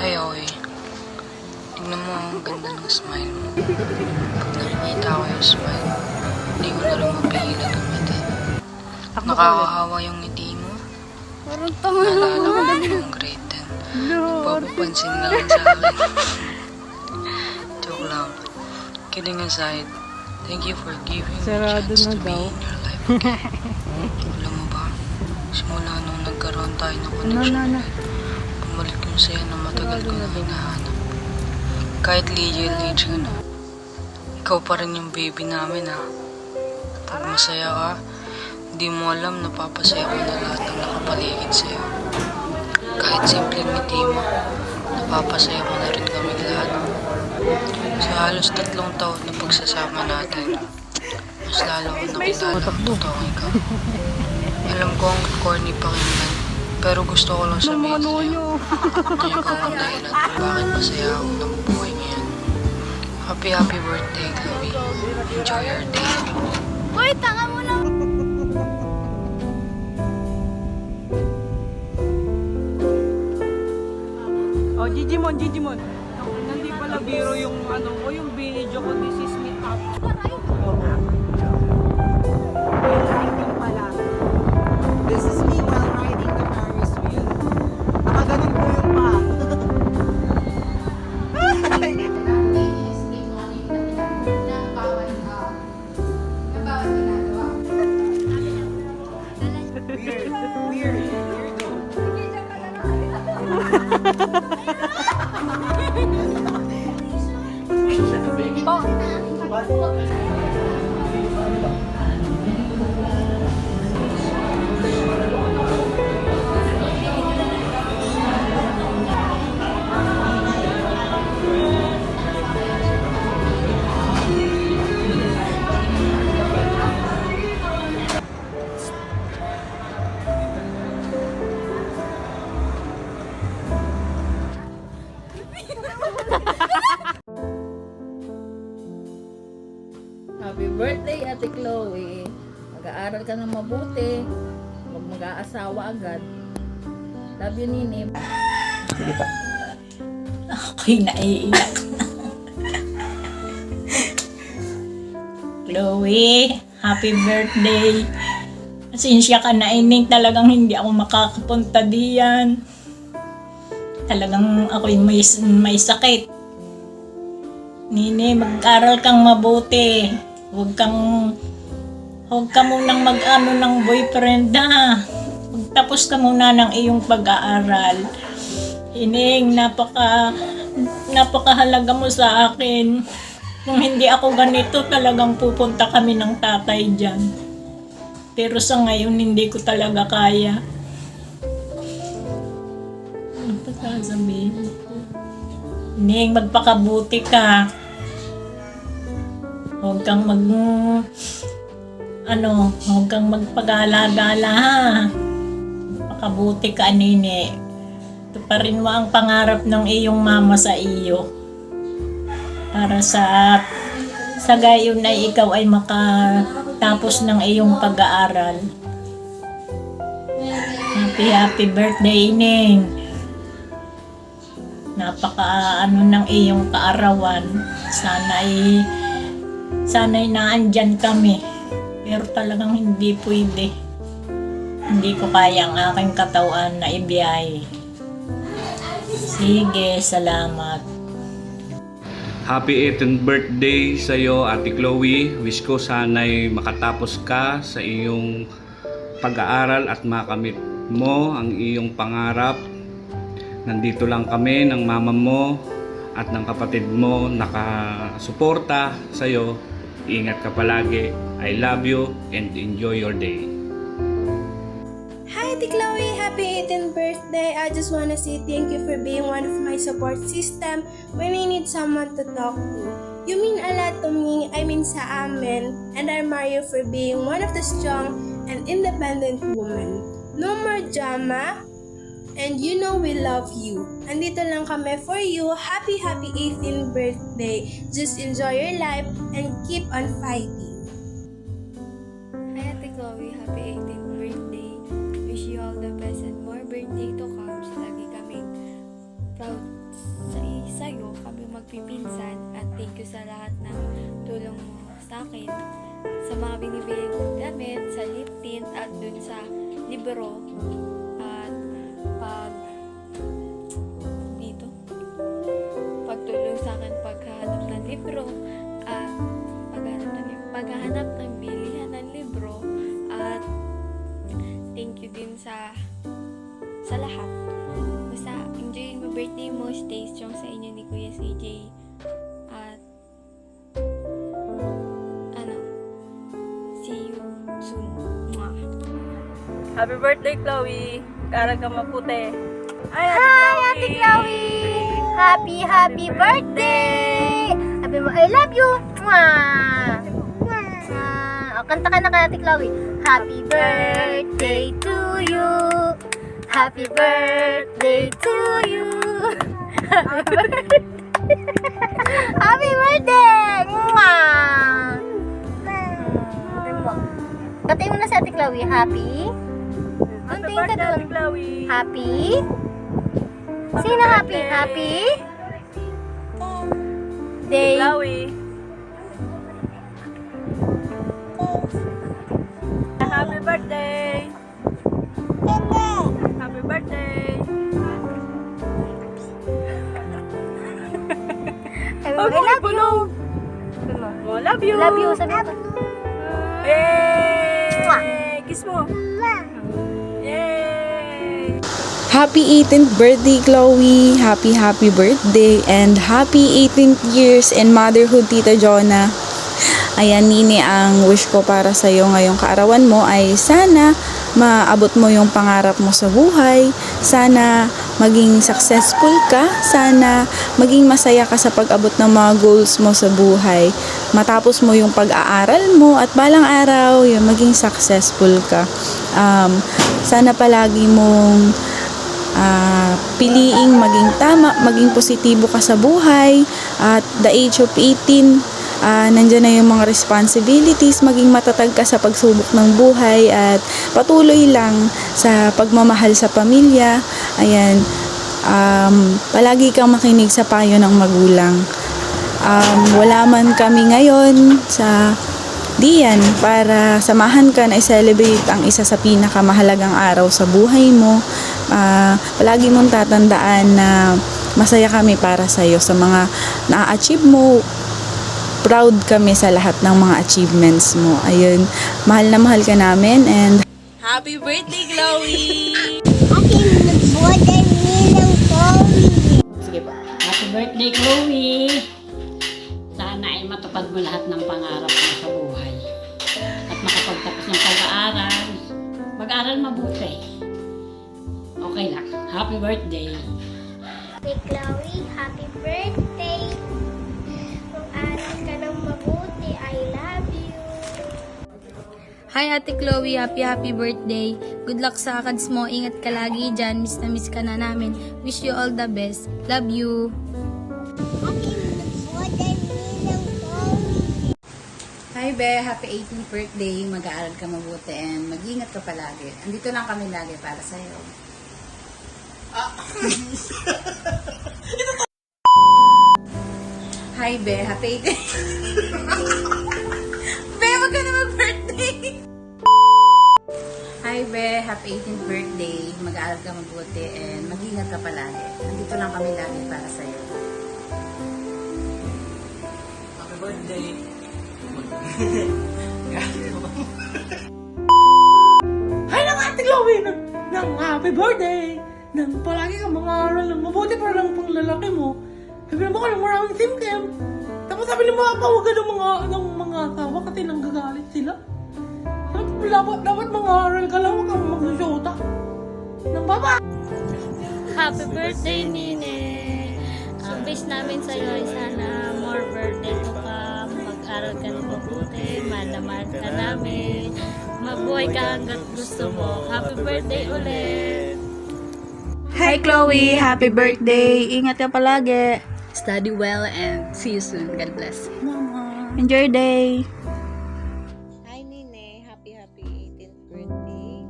Ay, okay. Tignan mo, ang ganda ng smile mo. Pag nakikita ko yung smile, hindi ko na rin mapigilan umiti. Nakakahawa yung ngiti mo. Parang tanga Naalala ko naman. yung grade 10. Nagpapapansin na lang sa akin. Joke lang. Kidding aside, thank you for giving me a Sarado chance na to be daw. in your life again. Alam mo ba, simula nung nagkaroon tayo ng connection ulit, bumalik yung saya na matagal ko na hinahanap. Kahit legal age ka na, ikaw pa rin yung baby namin ha. Pag masaya ka, hindi mo alam napapasaya ko na lahat ng nakapaligid sa'yo. Kahit simpleng ngiti mo, napapasaya mo na rin kami lahat. Sa halos 3 taon na pagsasama natin, mas lalo ko nakilala ang totoong ikaw. Alam ko ang corny pakinggan, pero gusto ko lang sabihin sa'yo na ikaw ang dahilan kung bakit masaya ako ng buhay ngayon. Happy birthday, Chloe. Enjoy your day. Uy, tanga mo lang. Oh, Gigimon. Hindi pala biro yung yung video ko, this is me up. Lighting pala. This is me while riding the Ferris wheel. Nakaganon po yung paa. Weird. Happy birthday, Ate Chloe. Mag-aaral ka ng mabuti. Huwag mag-aasawa agad. Love you, Nini. Ako'y naiiyak na. Chloe, happy birthday. Pasensya ka na, Ining. Talagang hindi ako makakapunta diyan. Talagang ako'y may sakit. Nini, mag-aral kang mabuti. Huwag ka munang mag-ano ng boyfriend ha. Magtapos ka muna ng iyong pag-aaral. Ining, napakahalaga mo sa akin. Kung hindi ako ganito, talagang pupunta kami ng tatay dyan. Pero sa ngayon, hindi ko talaga kaya. Ano pa sasabihin ko? Ining, magpakabuti ka. Huwag kang magpagala-gala ha. Magpakabuti ka, Nini. Ito pa rin mo ang pangarap ng iyong mama sa iyo. Para sa gayon ay ikaw ay makatapos ng iyong pag-aaral. Happy birthday, Ning. Napaka ng iyong kaarawan. Sana'y naandyan kami. Pero talagang hindi pwede. Hindi ko kaya ang aking katawan na ibiyahe. Sige, salamat. Happy 18th birthday sa iyo, Ate Chloe. Wish ko sana'y makatapos ka sa iyong pag-aaral at makamit mo ang iyong pangarap. Nandito lang kami ng mama mo at ng kapatid mo nakasuporta sa iyo. Ingat ka palagi. I love you and enjoy your day. Hi, Ate Chloe! Happy 18th birthday! I just wanna say thank you for being one of my support system when I need someone to talk to. You mean a lot to me, I mean sa amin, and I admire you for being one of the strong and independent women. No more drama, and you know we love you. Andito lang kami for you. Happy 18th birthday. Just enjoy your life and keep on fighting. Hi Ate Chloe, happy 18th birthday. Wish you all the best and more birthday birthday to comes, lagi kaming proud sa'yo, kami magpipinsan, at thank you sa lahat ng tulong mo sa akin, sa mga binibili kong damit, sa lip tint, at dun sa libro, at pagtulong sa akin paghahanap ng libro, at paghahanap ng bilihan ng libro, at thank you din sa lahat. Basta enjoy mo birthday mo, stay strong sa inyo ni Kuya CJ, at see you soon. Mwah. Happy birthday, Chloe! Kara ka maputi. Ay, Hi, Ate Chloe! Happy birthday! Sabi mo, I love you! Mwah! Kanta ka na kay Ate Chloe. Happy birthday to you! Happy birthday to you! Happy birthday! Happy birthday! Mwah! Katay mo na si Ate Chloe. Happy? Kunting ka doon. Chloe! Happy? Sino happy? Happy? Day. Chloe! Happy birthday! Happy birthday! Sabi mo, I love you. Sabi mo, Oh, love you! love you. Sabi mo. Hey! Kiss mo! Yay! Happy 18th birthday, Chloe! Happy birthday and happy 18th years in motherhood, Tita Jonah. Ayan, Nini, ang wish ko para sa iyo ngayong kaarawan mo ay sana maabot mo yung pangarap mo sa buhay. Sana maging successful ka. Sana maging masaya ka sa pag-abot ng mga goals mo sa buhay. Matapos mo yung pag-aaral mo at balang araw, yung maging successful ka. Sana palagi mong piliing maging tama, maging positibo ka sa buhay. At the age of 18, nandyan na yung mga responsibilities, maging matatag ka sa pagsubok ng buhay at patuloy lang sa pagmamahal sa pamilya. Ayan, palagi kang makinig sa payo ng magulang. Wala man kami ngayon sa diyan para samahan ka na i-celebrate ang isa sa pinakamahalagang araw sa buhay mo. Palagi mong tatandaan na masaya kami para sa iyo sa mga na-achieve mo. Proud kami sa lahat ng mga achievements mo. Ayun, mahal na mahal ka namin and Happy birthday, Chloe! Sige po. Happy birthday, Chloe! Sana ay matupad mo lahat ng pangarap mo sa buhay. At makapagtapos ng pag-aaral. Mag-aaral mabuti. Okay lang. Happy birthday! Hey Chloe, happy birthday! Mag-aral ka ng mabuti. I love you. Hi Ate Chloe, happy birthday. Good luck sa akads mo. Ingat ka lagi dyan. Miss na miss ka na namin. Wish you all the best. Love you. Hi Be, happy 18th birthday. Mag-aaral ka mabuti and mag-ingat ka palagi. Andito lang kami lagi para sa'yo. Hi Be, happy 18th. Be, wag ka na mag-birthday. Hi Be, happy 18th birthday. Mag-aaral ka mabuti and mag-ingat ka palagi. Andito lang kami lagi para sa'yo. Happy birthday! Hi lang, Ate Chloe! Nang happy birthday! Nang palagi kang mag-aaral ng mabuti para lang pang lalaki mo. Sabi mo ka ng maraming simkem. Tapos sabi ng mga pawagan ng mga asawa kasi nang gagalit sila. Dapat mag-aaral ka lang, huwag kang magsusyota. Nang baba! Happy birthday, Nine! Ang wish namin sa'yo ay sana more birthday to come. Mag-aral ka ng mabuti, mahal na mahal ka namin. Mabuhay ka hanggat gusto mo. Happy birthday ulit! Hi Chloe, happy birthday. Ingat ka palagi. Study well and see you soon. God bless. Enjoy your day. Hi Nine, happy 18th birthday.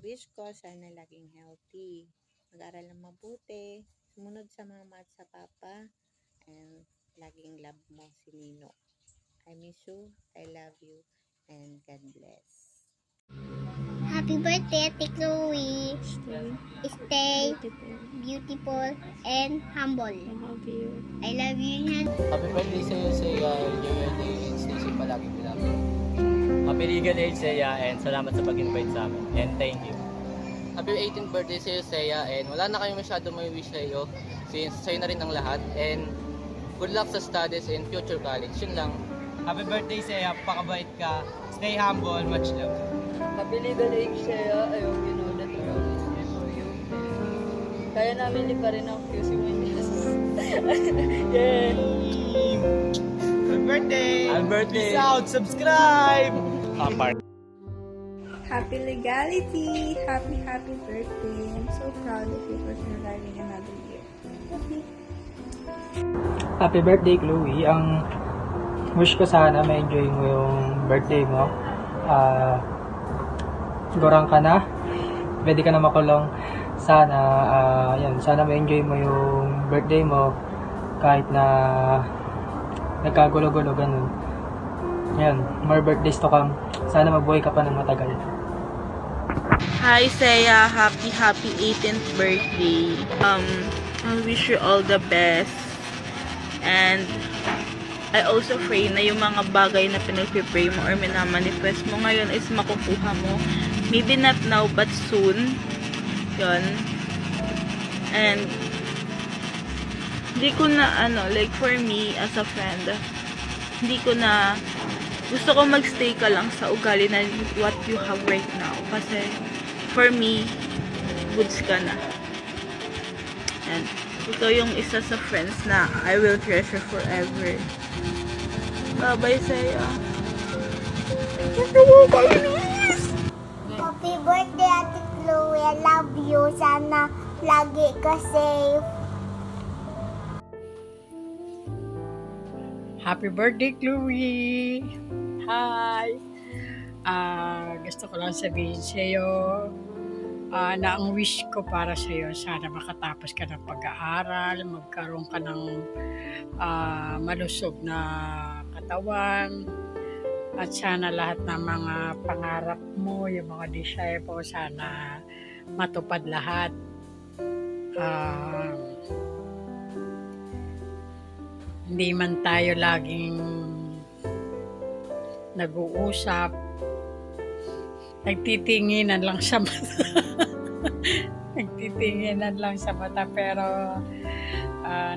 Wish ko, sana laging healthy. Mag-aral ng mabuti, sumunod sa mama at sa papa, and laging love mo si Nino. I miss you, I love you, and God bless. Happy birthday, Ate Chloe. Stay beautiful and humble. I love you. Happy birthday sa'yo, Seiya. Enjoy your day and stay safe palagi. Happy legal age, Seiya, and salamat sa pag-invite sa amin. And thank you. Happy 18th birthday sa'yo, Seiya, and wala na kayo masyado may wish sa'yo since sa'yo na rin ang lahat. And good luck sa studies and future college. Yun lang. Happy birthday, Seiya. Pakabait ka. Stay humble. Much love. Happy legal age sa'yo. I hope you know that we're always here for you. Kaya namin lipa rin ang QC Winners. Yay! Happy birthday! Happy birthday! Peace out! Subscribe! Happy legality. Happy birthday. I'm so proud of you for surviving another year. Happy birthday, Chloe. Ang wish ko sana ma-enjoy mo yung birthday mo. Gurang ka na. Pwede ka na makulong. Sana, sana ma-enjoy mo yung birthday mo kahit na nagkagulo-gulo, ganun. Yan, more birthdays to come. Sana mabuhay ka pa ng matagal. Hi Seiya, happy 18th birthday. I wish you all the best. And I also pray na yung mga bagay na pinag-pray mo or minamanifest mo ngayon is makukuha mo. Maybe not now but soon. Yun. And hindi ko na like for me as a friend, hindi ko na gusto ko magstay ka lang sa ugali na what you have right now. Kasi for me, goods ka na. And ikaw yung isa sa friends na I will treasure forever. Bye-bye sa'yo. Happy birthday, Ate Chloe. I love you. Sana lagi ka safe. Happy birthday, Chloe! Hi! Gusto ko lang sabihin sa'yo na ang wish ko para sa'yo, sana makatapos ka ng pag-aaral, magkaroon ka ng malusog na katawan, at sana lahat ng mga pangarap mo, yung mga desire mo, sana matupad lahat. Hindi man tayo laging nag-uusap, nagtitinginan lang sa mata. Nagtitinginan lang sa mata, pero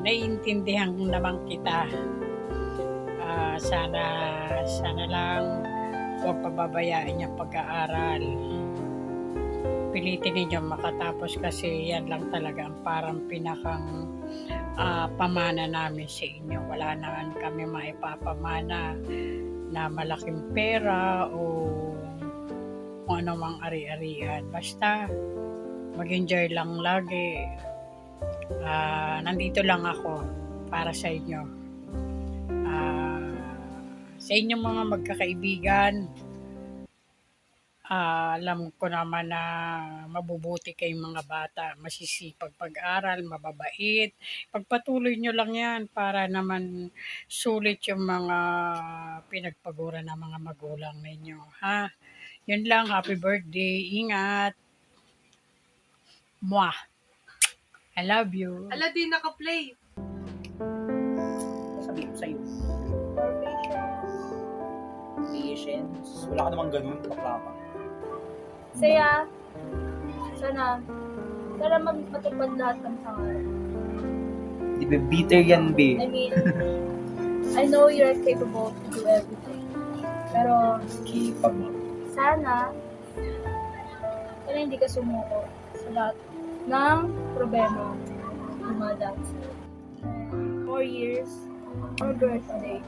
naiintindihan naman kita. Sana lang huwag pababayaan yung pag-aaral. Pilitin ninyo makatapos kasi yan lang talaga ang parang pinakang pamana namin sa inyo. Wala naman kami maipapamana na malaking pera o kung ano mang ari-arian. Basta mag-enjoy lang lagi. Nandito lang ako para sa inyo. Sa inyong mga magkakaibigan, alam ko naman na mabubuti kayong mga bata, masisipag pag-aral, mababait. Pagpatuloy nyo lang yan para naman sulit yung mga pinagpaguran ng mga magulang ninyo. Ha? Yun lang, happy birthday, ingat. Mwah! I love you. Ala, di naka-play. Sabi ko sa'yo. Patience. Wala ka namang ganun, bakla ka. Saya, sana matupad lahat ng pangarap. Di ba bitter yan, be? I mean, I know you're capable to do everything. Pero, Capable. sana hindi ka sumuko sa lahat ng problema dumadaan sa'yo. 4 years, or birthday.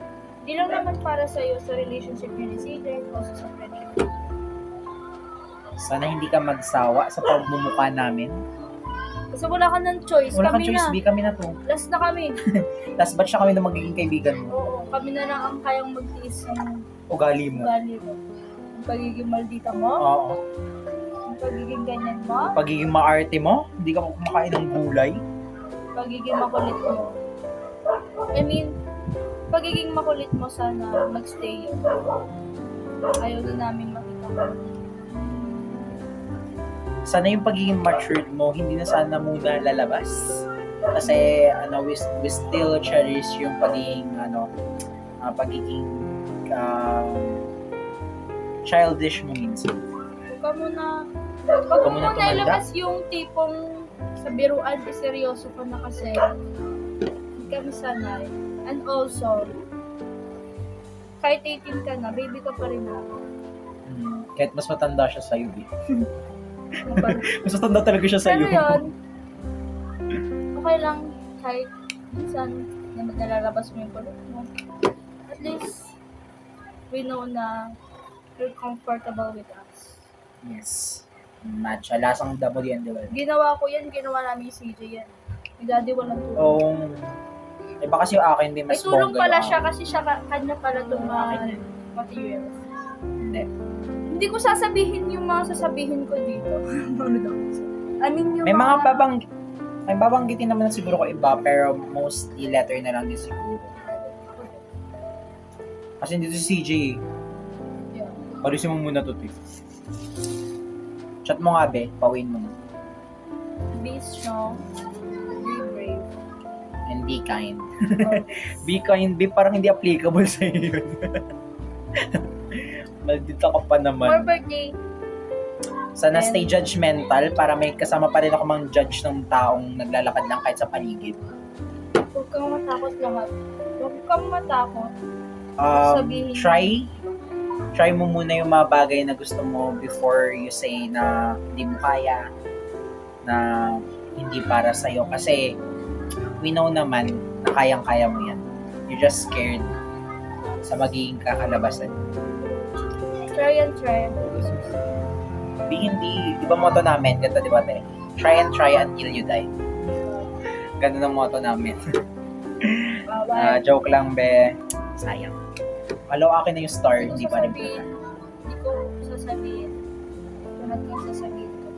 Di lang naman para sa'yo sa relationship niyo ni CJ, also sa friendship. Sana hindi ka magsawa sa pagmumukha namin. Kasi wala ka ng choice. Wala kang kami choice, na. be. Kami na to. Last na kami. Last batch na kami na magiging kaibigan mo. Oo, kami na lang ang kayang magtiis ng Ugali mo. ugali mo. Ang pagiging maldita mo. Oo. Pagiging ganyan mo. Pagiging maarte mo? Hindi ka kumakain ng gulay? Pagiging makulit mo. I mean, pagiging makulit mo sana magstay yun. Ayaw na namin makita ko. Sana yung pagiging matured mo, hindi na sana muna lalabas. Kasi we still cherish yung pagiging pagiging childish mo minsan. Huwag ka muna tumanda. ilabas yung tipong sa biruan, seryoso ka na kasi hindi kami sanay. And also, kahit 18 ka na, baby ka pa rin ako. Kahit mas matanda siya sa'yo, mas matanda talaga siya sa'yo. Pero yun, okay lang kahit minsan na nalalabas mo yung kulit mo. At least, we know na you're comfortable with us. Yes. Matcha. Lasang damo di ang diba? Ginawa ko yan, ginawa namin yung CJ yan. Yung daddy walang tulong. Iba kasi yung akin, di mas May tulong bongga pala yung siya akin. kasi siya kanya pala itong mga materials. Hindi. Hindi ko sasabihin yung mga sasabihin ko dito. I mean, yung May babanggitin naman siguro ko iba, pero mostly letter na lang din siguro. Kasi dito si CJ, palisin mo muna to, Chat mo nga, be. Pawin mo na. Be strong, be brave, and be kind. Be kind, be parang hindi applicable sa iyo yun. Maldita ka pa For naman. birthday, Sana stay judgmental para may kasama pa rin ako mang judge ng taong naglalakad lang kahit sa paligid. huwag kang matakot lahat. Huwag kang matakot. Sabihin. Try mo muna yung mga bagay na gusto mo before you say na hindi mo kaya, na hindi para sa'yo. Kasi we know naman na kayang-kaya mo yan. You're just scared sa magiging kakalabasan. Try and try. Di ba motto namin? Ganito, di ba, te? Try until you die. Ganun ang motto namin. Joke lang, be. Sayang. Alaw akin na yung star, hindi pa rin. Hindi ko sasabihin. Tunad kang sasabihin ko.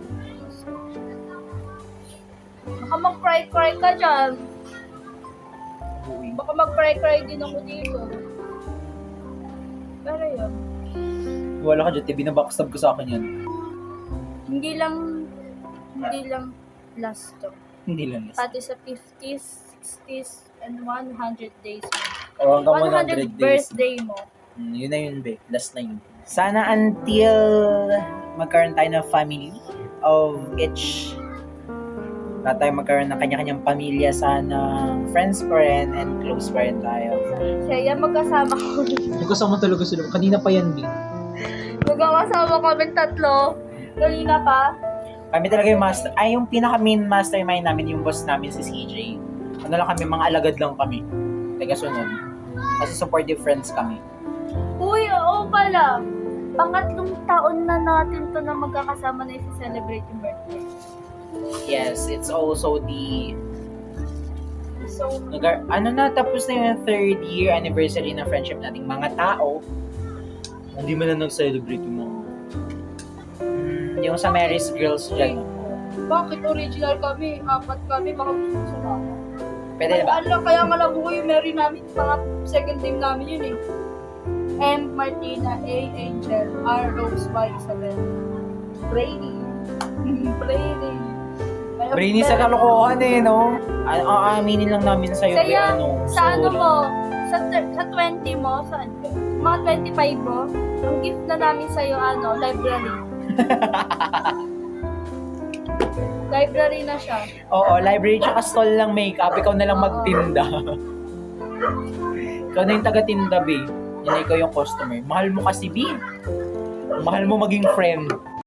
Baka mag-cry-cry ka dyan. Baka mag-cry-cry din ako dito. Pero yun. Wala ka dyan, te. Binabackstab ko sa akin yun. Hindi lang last to. Hindi lang. Pati sa 50s, 60s, and 100 days mo. O hanggang 100 days. Birthday mo. Yun na yun, be. Last na yun. Sana until magkaroon tayo ng family of each. Lahat tayo magkaroon ng kanya-kanyang pamilya. Sana friends pa rin and close pa rin tayo. Kaya magkasama ko. Magkasama talaga sila. Kanina pa yan, be. Magkasama kami tatlo. Kanina pa. Kami talaga yung master. Ay, yung pinaka-main mastermind namin, yung boss namin si CJ. Ano lang kami, mga alagad lang kami. Taga-sunod. Kasi supportive friends kami. Uy, oo pala. Pangatlong taon na natin to na magkakasama na isi-celebrate yung birthday. Yes, it's also the... So, tapos na yung 3rd year anniversary ng friendship nating mga tao. Hindi mo na nag-celebrate yung mga... yung sa Mary's Girls dyan. Bakit original kami? 4 kami, baka gusto sa mga. Pwede na ba? Kaya nga lang yung Mary namin, mga second name namin yun eh. M. Martina, A. Angel, R. Rose, Y. Isabel. Brady. Brady. Brainy sa kalokohan eh, no? Aaminin lang namin sa'yo. Kaya, sa ano sorry. mo, sa 20 mo, sa mga 25 mo, ang gift na namin sa'yo, library. Library na siya. Oo, library tsaka stall lang makeup. Ikaw na lang magtinda. Ikaw na yung taga-tinda, B. Yan ikaw yung customer. Mahal mo kasi, B. Mahal mo maging friend.